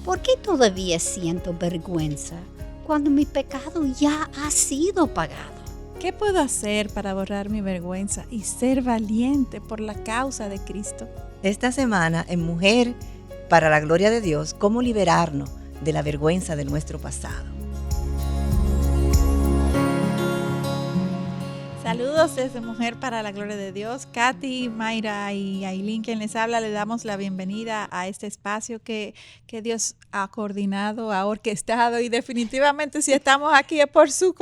¿Por qué todavía siento vergüenza cuando mi pecado ya ha sido pagado? ¿Qué puedo hacer para borrar mi vergüenza y ser valiente por la causa de Cristo? Esta semana en Mujer para la Gloria de Dios, cómo liberarnos de la vergüenza de nuestro pasado. Saludos desde Mujer para la Gloria de Dios. Katy, Mayra y Aileen, quien les habla, le damos la bienvenida a este espacio que Dios ha coordinado, ha orquestado, y definitivamente si estamos aquí es por su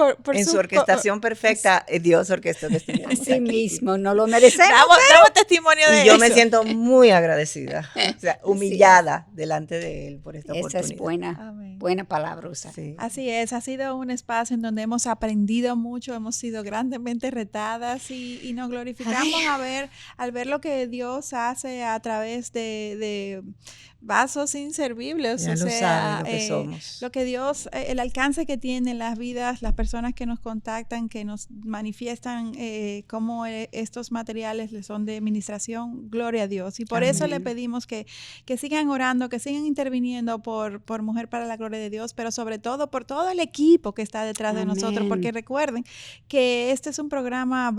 orquestación perfecta. Dios orquestó este tiempo. Así mismo, no lo merecemos. Damos testimonio de eso. Y yo me siento muy agradecida, o sea, humillada delante de Él por esta oportunidad. Esa es buena palabra usar. Sí. Así es, ha sido un espacio en donde hemos aprendido mucho, hemos sido grandemente retadas y nos glorificamos al ver lo que Dios hace a través de vasos inservibles. Ya lo sabe lo que somos. Lo que Dios, el alcance que tiene en las vidas, las personas que nos contactan, que nos manifiestan cómo estos materiales les son de ministración, gloria a Dios. Y por Amén. eso le pedimos que sigan orando, que sigan interviniendo por Mujer para la Gloria de Dios, pero sobre todo por todo el equipo que está detrás de nosotros, porque recuerden que este es un programa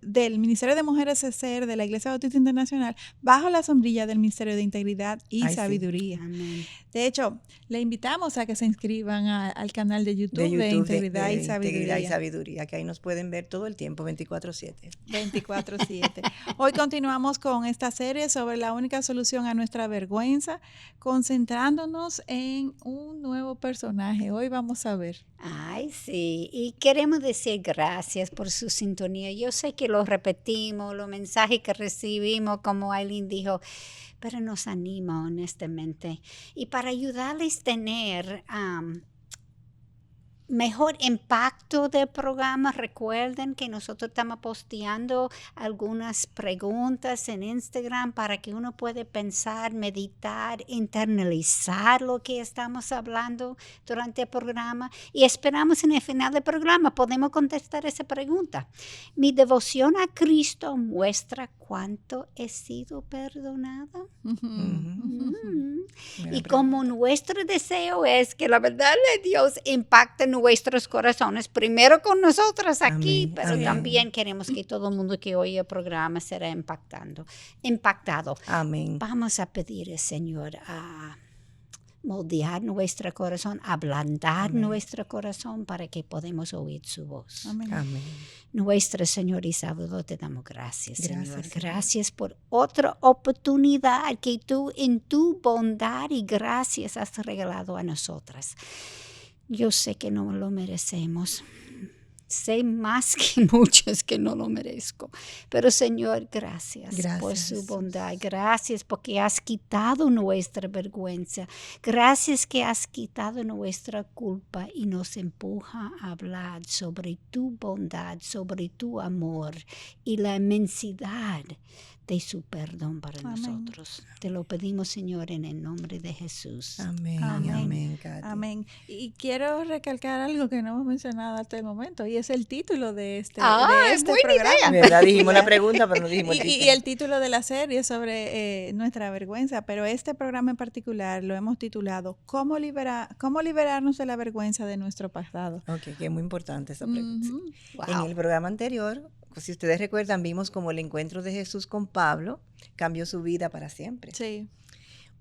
del Ministerio de Mujeres CECER, de la Iglesia Bautista Internacional, bajo la sombrilla del Ministerio de Integridad y Sabiduría. Amén. De hecho, le invitamos a que se inscriban al canal de YouTube de Integridad y Sabiduría. Integridad y Sabiduría, que ahí nos pueden ver todo el tiempo, 24/7. 24/7. Hoy continuamos con esta serie sobre la única solución a nuestra vergüenza, concentrándonos en un nuevo personaje. Hoy vamos a ver. Ay, sí, y queremos decir gracias por su sintonía. Yo sé que lo repetimos, los mensajes que recibimos, como Aileen dijo, pero nos anima honestamente. Y para ayudarles a tener mejor impacto del programa, recuerden que nosotros estamos posteando algunas preguntas en Instagram para que uno pueda pensar, meditar, internalizar lo que estamos hablando durante el programa, y esperamos en el final del programa podemos contestar esa pregunta. ¿Mi devoción a Cristo muestra cuánto he sido perdonada? Y como nuestro deseo es que la verdad de Dios impacte nuestros corazones, primero con nosotros aquí, amén, pero amén. También queremos que todo el mundo que oye el programa será impactado. Amén. Vamos a pedir al Señor a moldear nuestro corazón, ablandar nuestro corazón para que podamos oír su voz. Amén. Amén. Nuestro Señor y Salvador, te damos gracias, Señor. Señor. Gracias por otra oportunidad que tú en tu bondad y gracias has regalado a nosotras. Yo sé que no lo merecemos. Sé más que muchos que no lo merezco. Pero Señor, gracias por su bondad. Gracias porque has quitado nuestra vergüenza. Gracias que has quitado nuestra culpa y nos empuja a hablar sobre tu bondad, sobre tu amor y la inmensidad de su perdón para nosotros. Te lo pedimos, Señor, en el nombre de Jesús. Amén. Amén. Amén, Katy. Amén. Y quiero recalcar algo que no hemos mencionado hasta el momento, y es el título de este programa. ¿Verdad? Dijimos la pregunta, pero no dijimos el título. Y el título de la serie sobre nuestra vergüenza, pero este programa en particular lo hemos titulado ¿Cómo liberarnos de la vergüenza de nuestro pasado? Ok, que es muy importante esa pregunta. Uh-huh. Wow. En el programa anterior, si ustedes recuerdan, vimos cómo el encuentro de Jesús con Pablo cambió su vida para siempre. Sí.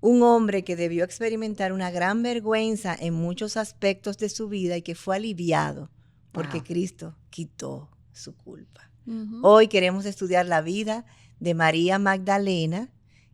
Un hombre que debió experimentar una gran vergüenza en muchos aspectos de su vida y que fue aliviado porque Cristo quitó su culpa. Uh-huh. Hoy queremos estudiar la vida de María Magdalena,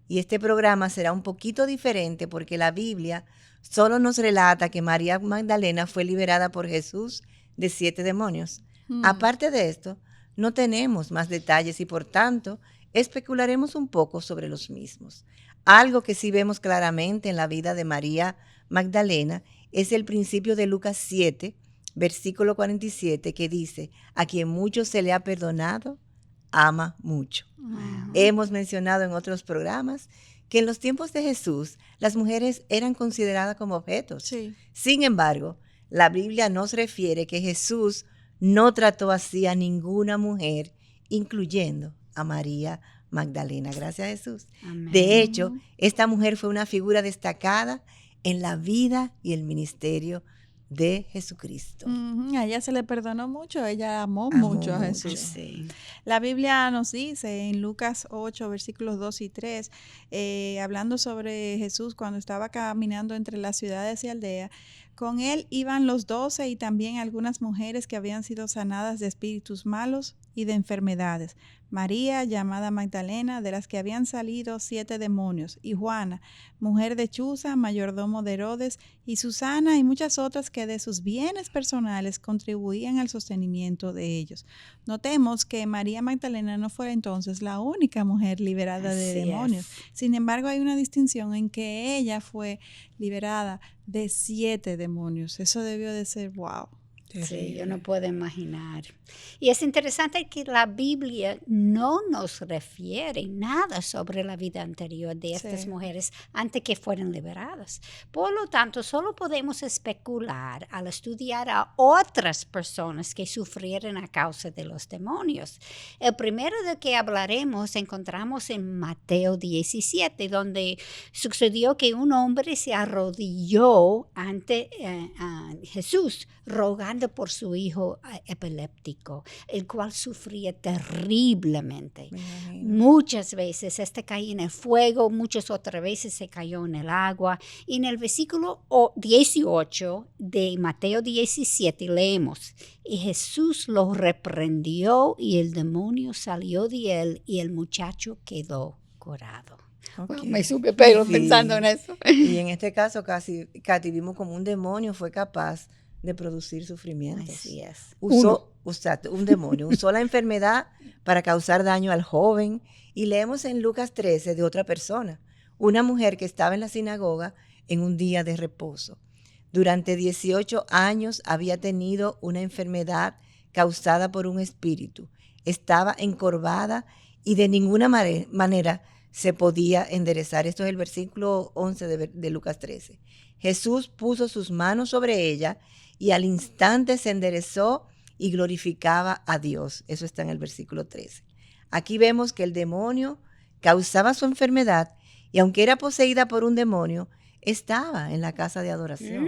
y este programa será un poquito diferente porque la Biblia solo nos relata que María Magdalena fue liberada por Jesús de 7 demonios. Aparte de esto, no tenemos más detalles y por tanto especularemos un poco sobre los mismos. Algo que sí vemos claramente en la vida de María Magdalena es el principio de Lucas 7, versículo 47, que dice: a quien mucho se le ha perdonado, ama mucho. Wow. Hemos mencionado en otros programas que en los tiempos de Jesús las mujeres eran consideradas como objetos. Sí. Sin embargo, la Biblia nos refiere que Jesús no trató así a ninguna mujer, incluyendo a María Magdalena. Gracias a Jesús. Amén. De hecho, esta mujer fue una figura destacada en la vida y el ministerio de Jesucristo. A ella se le perdonó mucho, ella amó mucho a Jesús. Sí. La Biblia nos dice en Lucas 8, versículos 2 y 3, hablando sobre Jesús cuando estaba caminando entre las ciudades y aldeas, con él iban los 12 y también algunas mujeres que habían sido sanadas de espíritus malos y de enfermedades. María, llamada Magdalena, de las que habían salido 7 demonios, y Juana, mujer de Chuza, mayordomo de Herodes, y Susana y muchas otras que de sus bienes personales contribuían al sostenimiento de ellos. Notemos que María Magdalena no fue entonces la única mujer liberada de demonios. Sin embargo, hay una distinción en que ella fue liberada de 7 demonios. Eso debió de ser wow. Sí, yo no puedo imaginar. Y es interesante que la Biblia no nos refiere nada sobre la vida anterior de estas mujeres antes que fueran liberadas. Por lo tanto, solo podemos especular al estudiar a otras personas que sufrieron a causa de los demonios. El primero de que hablaremos encontramos en Mateo 17, donde sucedió que un hombre se arrodilló ante Jesús, rogando por su hijo epiléptico, el cual sufría terriblemente. Muchas veces caía en el fuego, muchas otras veces se cayó en el agua. Y en el versículo 18 de Mateo 17 leemos, y Jesús lo reprendió y el demonio salió de él y el muchacho quedó curado. Okay. Me sube pelo pensando en eso. Y en este caso, Katy, vimos como un demonio fue capaz de producir sufrimientos. Así es. Un demonio usó la enfermedad para causar daño al joven. Y leemos en Lucas 13 de otra persona, una mujer que estaba en la sinagoga en un día de reposo. Durante 18 años había tenido una enfermedad causada por un espíritu. Estaba encorvada y de ninguna manera se podía enderezar. Esto es el versículo 11 de Lucas 13. Jesús puso sus manos sobre ella y al instante se enderezó y glorificaba a Dios. Eso está en el versículo 13. Aquí vemos que el demonio causaba su enfermedad y aunque era poseída por un demonio, estaba en la casa de adoración.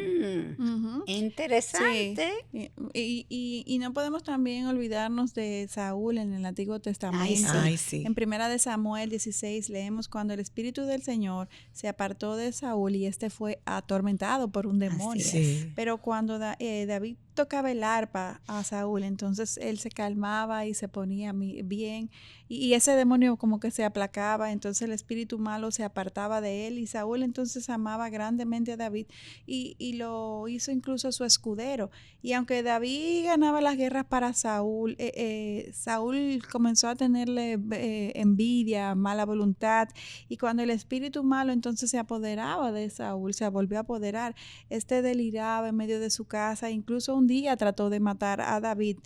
Interesante. Sí. Y no podemos también olvidarnos de Saúl en el Antiguo Testamento. Ay, sí. En Primera de Samuel 16 leemos cuando el Espíritu del Señor se apartó de Saúl y este fue atormentado por un demonio. Sí. Pero cuando David tocaba el arpa a Saúl, entonces él se calmaba y se ponía bien y ese demonio como que se aplacaba, entonces el espíritu malo se apartaba de él y Saúl entonces amaba grandemente a David y lo hizo incluso su escudero. Y aunque David ganaba las guerras para Saúl, Saúl comenzó a tenerle envidia, mala voluntad, y cuando el espíritu malo entonces se apoderaba de Saúl, se volvió a apoderar, deliraba en medio de su casa, incluso un día trató de matar a David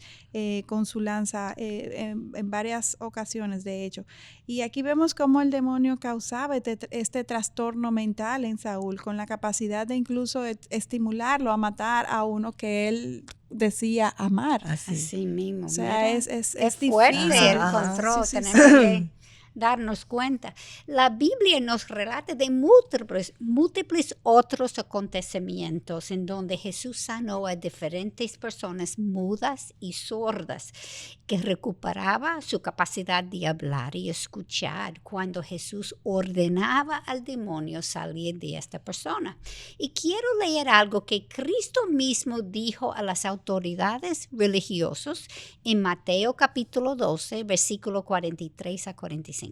con su lanza en varias ocasiones, de hecho. Y aquí vemos cómo el demonio causaba este trastorno mental en Saúl, con la capacidad de incluso estimularlo a matar a uno que él decía amar. Así mismo. O sea, es fuerte difícil. el control, Sí. tenemos que darnos cuenta. La Biblia nos relata de múltiples otros acontecimientos en donde Jesús sanó a diferentes personas mudas y sordas, que recuperaba su capacidad de hablar y escuchar cuando Jesús ordenaba al demonio salir de esta persona. Y quiero leer algo que Cristo mismo dijo a las autoridades religiosas en Mateo capítulo 12, versículo 43 a 45.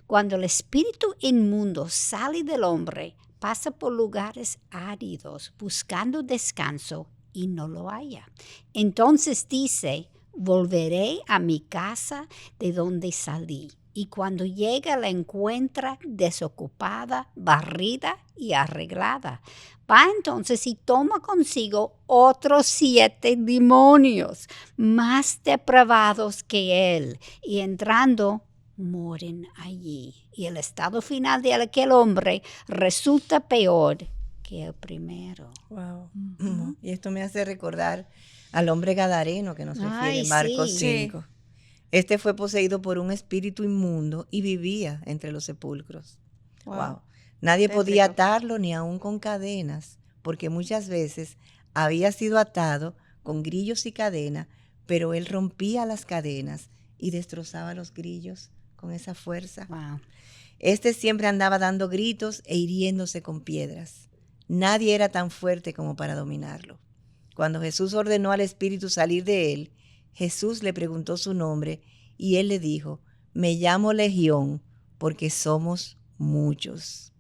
Cuando el espíritu inmundo sale del hombre, pasa por lugares áridos buscando descanso y no lo halla. Entonces dice, volveré a mi casa de donde salí. Y cuando llega la encuentra desocupada, barrida y arreglada. Va entonces y toma consigo otros 7 demonios más depravados que él, y entrando mueren allí. Y el estado final de aquel hombre resulta peor que el primero. Wow. Y esto me hace recordar al hombre gadareno que nos refiere Marcos 5. Este fue poseído por un espíritu inmundo y vivía entre los sepulcros. Wow. Nadie podía Tétrico. atarlo ni aún con cadenas, porque muchas veces había sido atado con grillos y cadenas, pero él rompía las cadenas y destrozaba los grillos con esa fuerza. Wow. Este siempre andaba dando gritos e hiriéndose con piedras. Nadie era tan fuerte como para dominarlo. Cuando Jesús ordenó al espíritu salir de él, Jesús le preguntó su nombre y él le dijo: me llamo Legión porque somos muchos.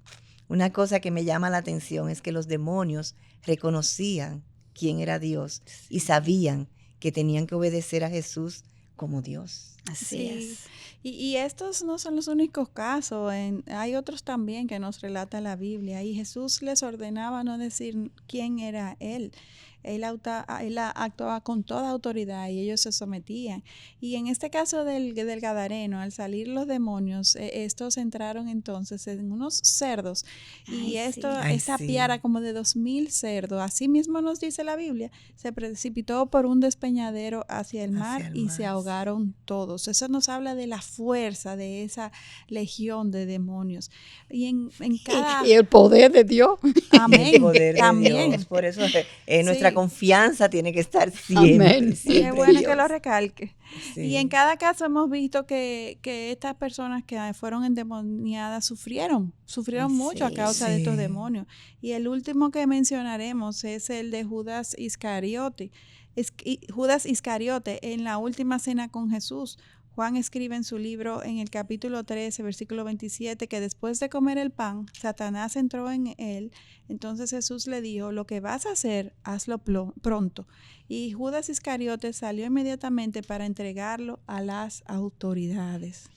Una cosa que me llama la atención es que los demonios reconocían quién era Dios y sabían que tenían que obedecer a Jesús como Dios. Así Sí. es. Y estos no son los únicos casos, hay otros también que nos relata la Biblia, y Jesús les ordenaba no decir quién era Él. Él actuaba con toda autoridad y ellos se sometían. Y en este caso del Gadareno, al salir los demonios, estos entraron entonces en unos cerdos, y Ay, sí. esta sí. piara como de 2,000 cerdos, así mismo nos dice la Biblia, se precipitó por un despeñadero hacia el mar Hacia el y mar, se ahogaron todos. Eso nos habla de la fuerza de esa legión de demonios. Y en cada... Y el poder de Dios. Amén. El poder de También. Dios. Por eso nuestra Sí. confianza tiene que estar siempre, Amén. siempre Qué bueno en que lo Dios. recalque. Sí. Y en cada caso hemos visto que estas personas que fueron endemoniadas sufrieron mucho a Sí, causa de estos sí. demonios. Y el último que mencionaremos es el de Judas Iscariote. Judas Iscariote en la última cena con Jesús. Juan escribe en su libro en el capítulo 13, versículo 27, que después de comer el pan, Satanás entró en él. Entonces Jesús le dijo: lo que vas a hacer, hazlo pronto. Y Judas Iscariote salió inmediatamente para entregarlo a las autoridades.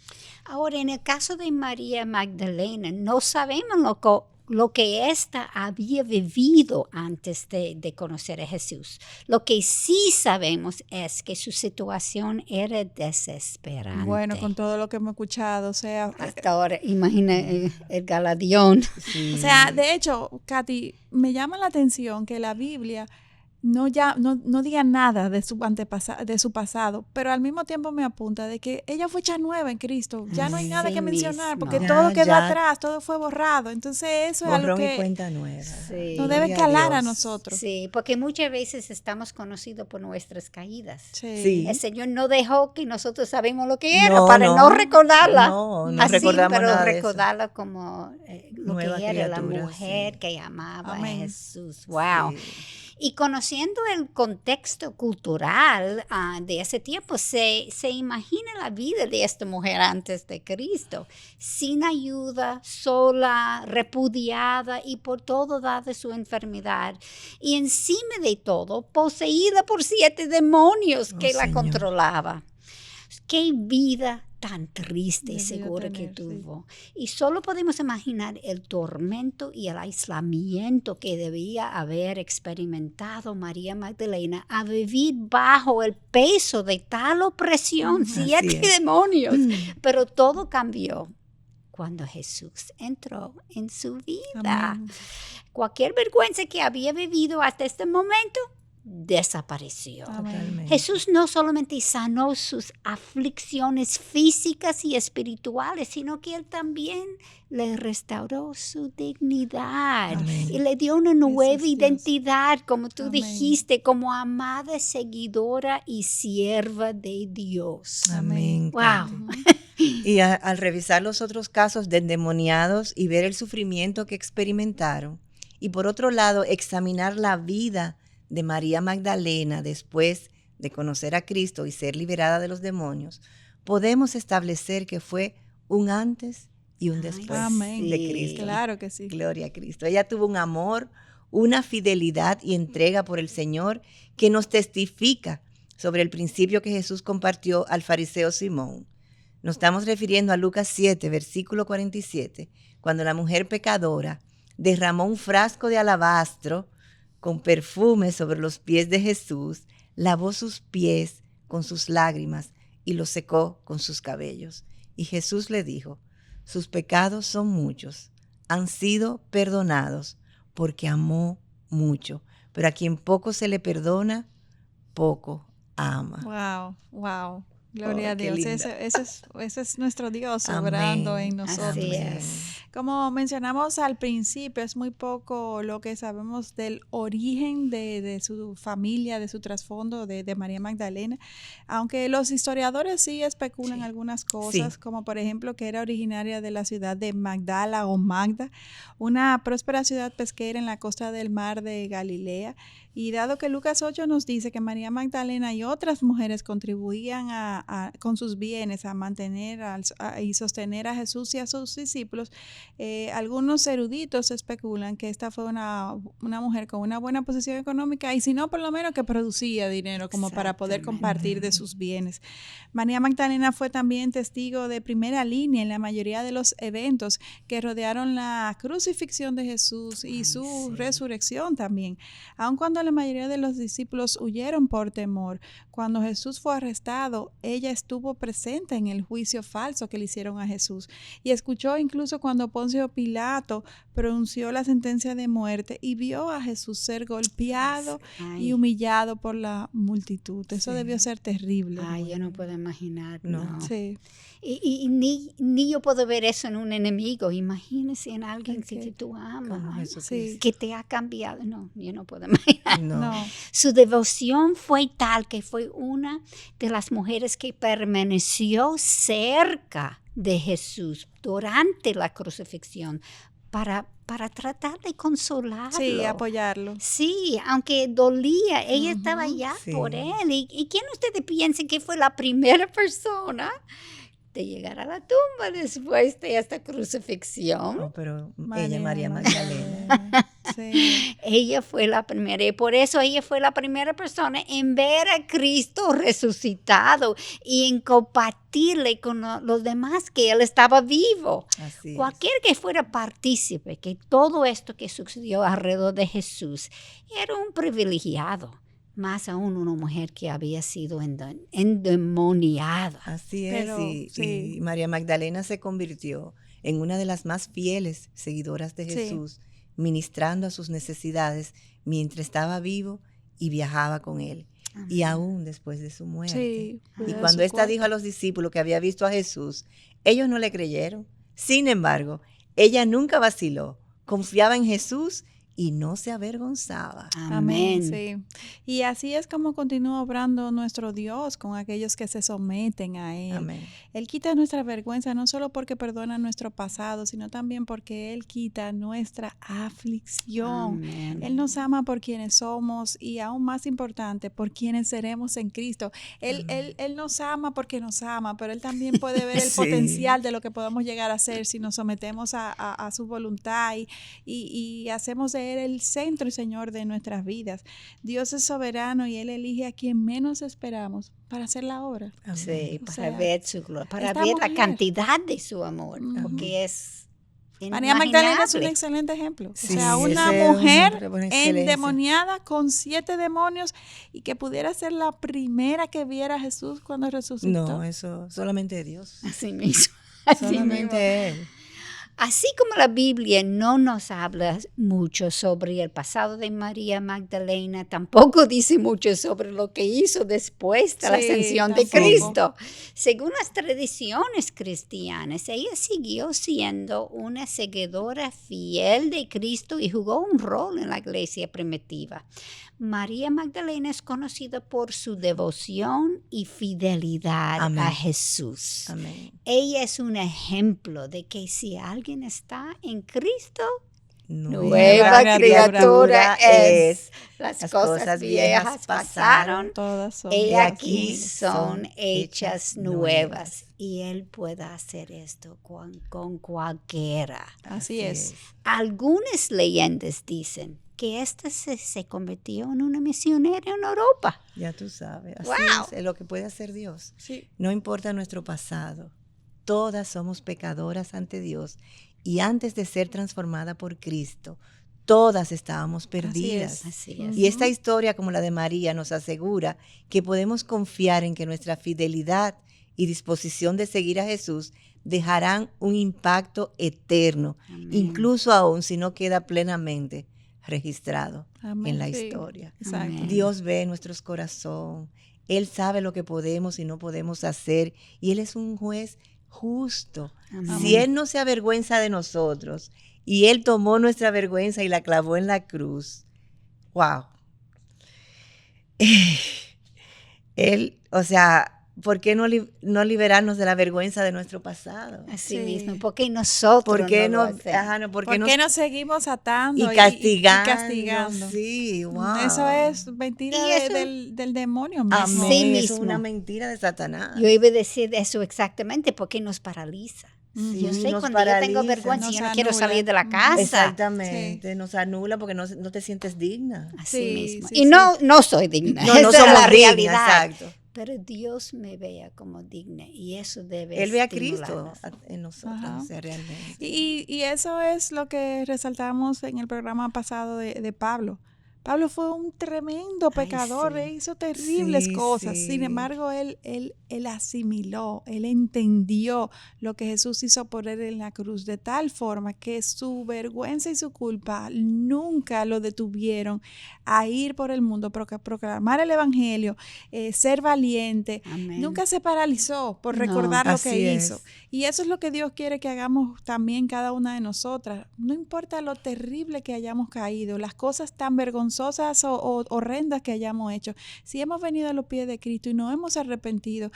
Ahora, en el caso de María Magdalena, no sabemos lo que ésta había vivido antes de conocer a Jesús. Lo que sí sabemos es que su situación era desesperante. Bueno, con todo lo que hemos escuchado, o sea... Hasta ahora, imagina el Galadión. Sí. O sea, de hecho, Katy, me llama la atención que la Biblia no diga nada de su pasado, pero al mismo tiempo me apunta de que ella fue hecha nueva en Cristo. Ya no hay nada Así que mencionar, mismo. porque Ya, todo quedó ya. atrás, todo fue borrado. Entonces eso es algo Borrón y que cuenta nueva. Sí. nos debe Gloria calar a Dios. nosotros. Sí, porque muchas veces estamos conocidos por nuestras caídas. Sí. El Señor no dejó que nosotros sabemos lo que era No, para no. no recordarla. No, no así, recordamos pero nada de eso. recordarla como lo Nueva que era la criatura, mujer sí. que amaba Amén. a Jesús. Wow. Sí. Y conociendo el contexto cultural de ese tiempo, se imagina la vida de esta mujer antes de Cristo, sin ayuda, sola, repudiada y por todo dada su enfermedad. Y encima de todo, poseída por 7 demonios que la Señor. controlaba. Qué vida tan triste y Debió segura que tener, sí. tuvo. Y solo podemos imaginar el tormento y el aislamiento que debía haber experimentado María Magdalena a vivir bajo el peso de tal opresión, Así 7 es. demonios. Pero todo cambió cuando Jesús entró en su vida. Amén. Cualquier vergüenza que había vivido hasta este momento desapareció. Amén. Totalmente. Jesús no solamente sanó sus aflicciones físicas y espirituales, sino que Él también le restauró su dignidad Amén. y le dio una nueva es Dios. identidad, como tú Amén. dijiste, como amada seguidora y sierva de Dios. Amén. Wow. Katy. Y al revisar los otros casos de endemoniados y ver el sufrimiento que experimentaron, y por otro lado, examinar la vida de María Magdalena después de conocer a Cristo y ser liberada de los demonios, podemos establecer que fue un antes y un Ay, después Amén. de sí. Cristo. Claro que sí. Gloria a Cristo. Ella tuvo un amor, una fidelidad y entrega por el Señor que nos testifica sobre el principio que Jesús compartió al fariseo Simón. Nos estamos refiriendo a Lucas 7, versículo 47, cuando la mujer pecadora derramó un frasco de alabastro con perfume sobre los pies de Jesús, lavó sus pies con sus lágrimas y los secó con sus cabellos. Y Jesús le dijo: sus pecados son muchos, han sido perdonados porque amó mucho, pero a quien poco se le perdona, poco ama. Wow. Gloria Oh, a qué Dios. linda. Ese es nuestro Dios Amén. obrando en nosotros. Así Amén. es. Como mencionamos al principio, es muy poco lo que sabemos del origen de su familia, de su trasfondo de María Magdalena, aunque los historiadores sí especulan algunas cosas, como por ejemplo que era originaria de la ciudad de Magdala o Magda, una próspera ciudad pesquera en la costa del mar de Galilea. Y dado que Lucas 8 nos dice que María Magdalena y otras mujeres contribuían con sus bienes a mantener y sostener a Jesús y a sus discípulos, algunos eruditos especulan que esta fue una mujer con una buena posición económica y si no, por lo menos que producía dinero como para poder compartir de sus bienes. María Magdalena fue también testigo de primera línea en la mayoría de los eventos que rodearon la crucifixión de Jesús y su resurrección también. Aun cuando la mayoría de los discípulos huyeron por temor, cuando Jesús fue arrestado, ella estuvo presente en el juicio falso que le hicieron a Jesús y escuchó incluso cuando Poncio Pilato pronunció la sentencia de muerte y vio a Jesús ser golpeado y humillado por la multitud. Eso debió ser terrible. Ay, yo no puedo imaginar. No. Sí. Y ni yo puedo ver eso en un enemigo. Imagínese en alguien que tú amas, que te ha cambiado. No, yo no puedo imaginar. No. Su devoción fue tal que fue una de las mujeres que permaneció cerca de Jesús durante la crucifixión para tratar de consolarlo. Sí, apoyarlo. Sí, aunque dolía, ella estaba allá por él. ¿Y quién ustedes piensan que fue la primera persona de llegar a la tumba después de esta crucifixión? No, pero María Magdalena. Sí. Ella fue la primera y por eso ella fue la primera persona en ver a Cristo resucitado y en compartirle con los demás que él estaba vivo. Así Cualquiera que fuera partícipe que todo esto que sucedió alrededor de Jesús era un privilegiado. Más aún una mujer que había sido endemoniada. Así es, y María Magdalena se convirtió en una de las más fieles seguidoras de Jesús, ministrando a sus necesidades mientras estaba vivo y viajaba con él. Amén. Y aún después de su muerte. Sí, y cuando ésta dijo a los discípulos que había visto a Jesús, ellos no le creyeron. Sin embargo, ella nunca vaciló, confiaba en Jesús y no se avergonzaba. Amén. Sí. Y así es como continúa obrando nuestro Dios con aquellos que se someten a Él. Amén. Él quita nuestra vergüenza no solo porque perdona nuestro pasado, sino también porque Él quita nuestra aflicción. Amén. Él nos ama por quienes somos y aún más importante, por quienes seremos en Cristo. Él nos ama porque nos ama, pero Él también puede ver el potencial de lo que podemos llegar a ser si nos sometemos a su voluntad y hacemos de el centro y Señor de nuestras vidas. Dios es soberano y Él elige a quien menos esperamos para hacer la obra. Sí, para ver su gloria, para ver la cantidad de su amor, porque es María Magdalena es un excelente ejemplo. Sí, o sea, una mujer endemoniada con 7 demonios y que pudiera ser la primera que viera a Jesús cuando resucitó. No, eso solamente Dios. Así mismo. Solamente Él. Así como la Biblia no nos habla mucho sobre el pasado de María Magdalena, tampoco dice mucho sobre lo que hizo después de la ascensión de Cristo. Según las tradiciones cristianas, ella siguió siendo una seguidora fiel de Cristo y jugó un rol en la iglesia primitiva. María Magdalena es conocida por su devoción y fidelidad a Jesús. Amén. Ella es un ejemplo de que si alguien está en Cristo, nueva criatura es. Las cosas viejas pasaron, todas son. Y aquí son hechas nuevas. Y Él puede hacer esto con cualquiera. Así es. Algunas leyendas dicen que esta se convirtió en una misionera en Europa. Ya tú sabes, así es lo que puede hacer Dios. Sí. No importa nuestro pasado, todas somos pecadoras ante Dios y antes de ser transformada por Cristo, todas estábamos perdidas. Así es. Y esta historia, como la de María, nos asegura que podemos confiar en que nuestra fidelidad y disposición de seguir a Jesús dejarán un impacto eterno, incluso aún si no queda plenamente registrado en la historia. Exacto. Dios ve nuestros corazones, Él sabe lo que podemos y no podemos hacer, y Él es un juez justo. Amén. Si Él no se avergüenza de nosotros y Él tomó nuestra vergüenza y la clavó en la cruz, wow. Él, o sea, ¿por qué no liberarnos de la vergüenza de nuestro pasado? Así Sí. mismo, porque nosotros ¿Por qué no lo no, hacemos? por ¿Por qué nos seguimos atando y castigando? y castigando? Sí, wow. Eso es mentira Y eso- del demonio mismo. Así Amén. Eso es mismo. una mentira de Satanás. Yo iba a decir eso exactamente, porque nos paraliza. Sí, Yo sé nos cuando yo tengo paraliza, vergüenza, nos yo no quiero anula. salir de la Ujú. casa. Exactamente, nos anula porque no te sientes digna. Así Sí, mismo. sí, y sí. no soy digna. No, no Esa es somos la dignas, realidad. exacto. Pero Dios me vea como digna y eso debe Él ve a Cristo estimularnos. en nosotros, Ajá. o sea, realmente. Y eso es lo que resaltamos en el programa pasado de Pablo. Pablo fue un tremendo Ay, pecador, sí. él hizo terribles Sí, cosas. sí. Sin embargo, él asimiló, él entendió lo que Jesús hizo por él en la cruz, de tal forma que su vergüenza y su culpa nunca lo detuvieron a ir por el mundo, proclamar el evangelio, ser valiente. Amén. Nunca se paralizó por No. recordar lo que Así hizo. es. Y eso es lo que Dios quiere que hagamos también cada una de nosotras. No importa lo terrible que hayamos caído, las cosas tan vergonzosas o horrendas que hayamos hecho. Si hemos venido a los pies de Cristo y nos hemos arrepentido,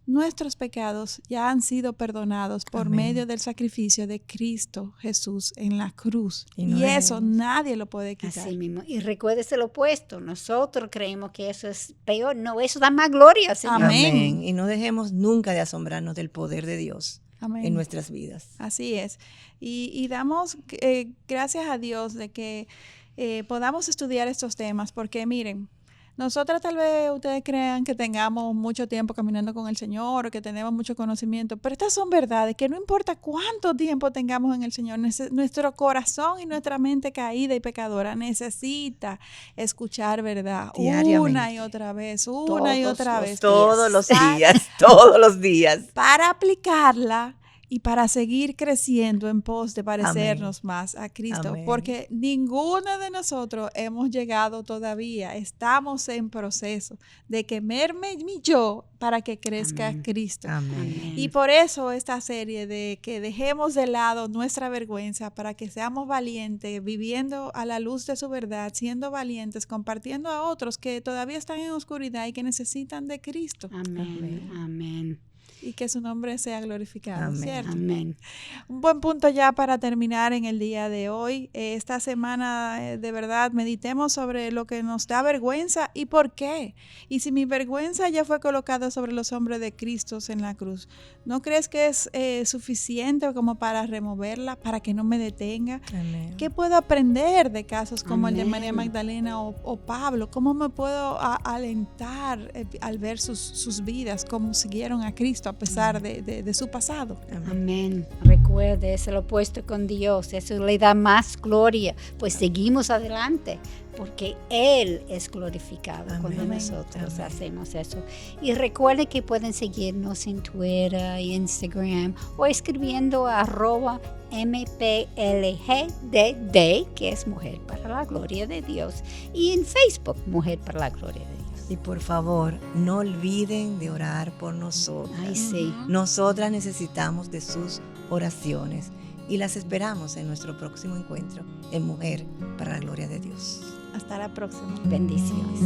nuestros pecados ya han sido perdonados por Amén. medio del sacrificio de Cristo Jesús en la cruz. Y no Y eso dejemos. nadie lo puede quitar. Así mismo. Y recuérdese lo opuesto. Nosotros creemos que eso es peor. No, eso da más gloria, Señor. Amén. Amén. Y no dejemos nunca de asombrarnos del poder de Dios Amén. en nuestras vidas. Así es. Y damos gracias a Dios de que podamos estudiar estos temas, porque miren, nosotras tal vez ustedes crean que tengamos mucho tiempo caminando con el Señor o que tenemos mucho conocimiento, pero estas son verdades que no importa cuánto tiempo tengamos en el Señor, nuestro corazón y nuestra mente caída y pecadora necesita escuchar verdad Diariamente. una y otra vez, una y Todos otra los vez. días. Todos los días, todos los días. Para aplicarla y para seguir creciendo en pos de parecernos más a Cristo, Amén. porque ninguno de nosotros hemos llegado todavía, estamos en proceso de que merme mi yo para que crezca Amén. Cristo. Amén. Amén. Y por eso esta serie de que dejemos de lado nuestra vergüenza para que seamos valientes, viviendo a la luz de su verdad, siendo valientes, compartiendo a otros que todavía están en oscuridad y que necesitan de Cristo. Amén. Amén. Y que su nombre sea glorificado, Amén. ¿cierto? Amén. Un buen punto ya para terminar en el día de hoy. Esta semana, de verdad, meditemos sobre lo que nos da vergüenza y por qué. Y si mi vergüenza ya fue colocada sobre los hombros de Cristo en la cruz, ¿no crees que es suficiente como para removerla, para que no me detenga? Amén. ¿Qué puedo aprender de casos como el de Amén. María Magdalena o Pablo? ¿Cómo me puedo alentar al ver sus vidas, cómo siguieron a Cristo a pesar de su pasado? Amén. Recuerde, es el opuesto con Dios. Eso le da más gloria. Pues seguimos adelante, porque Él es glorificado cuando Amén. nosotros Amén. hacemos eso. Y recuerde que pueden seguirnos en Twitter y Instagram o escribiendo a @MPLGDD, que es Mujer para la Gloria de Dios, y en Facebook, Mujer para la Gloria de Dios. Y por favor, no olviden de orar por nosotras. Ay, sí. Nosotras necesitamos de sus oraciones y las esperamos en nuestro próximo encuentro en Mujer para la Gloria de Dios. Hasta la próxima. Bendiciones.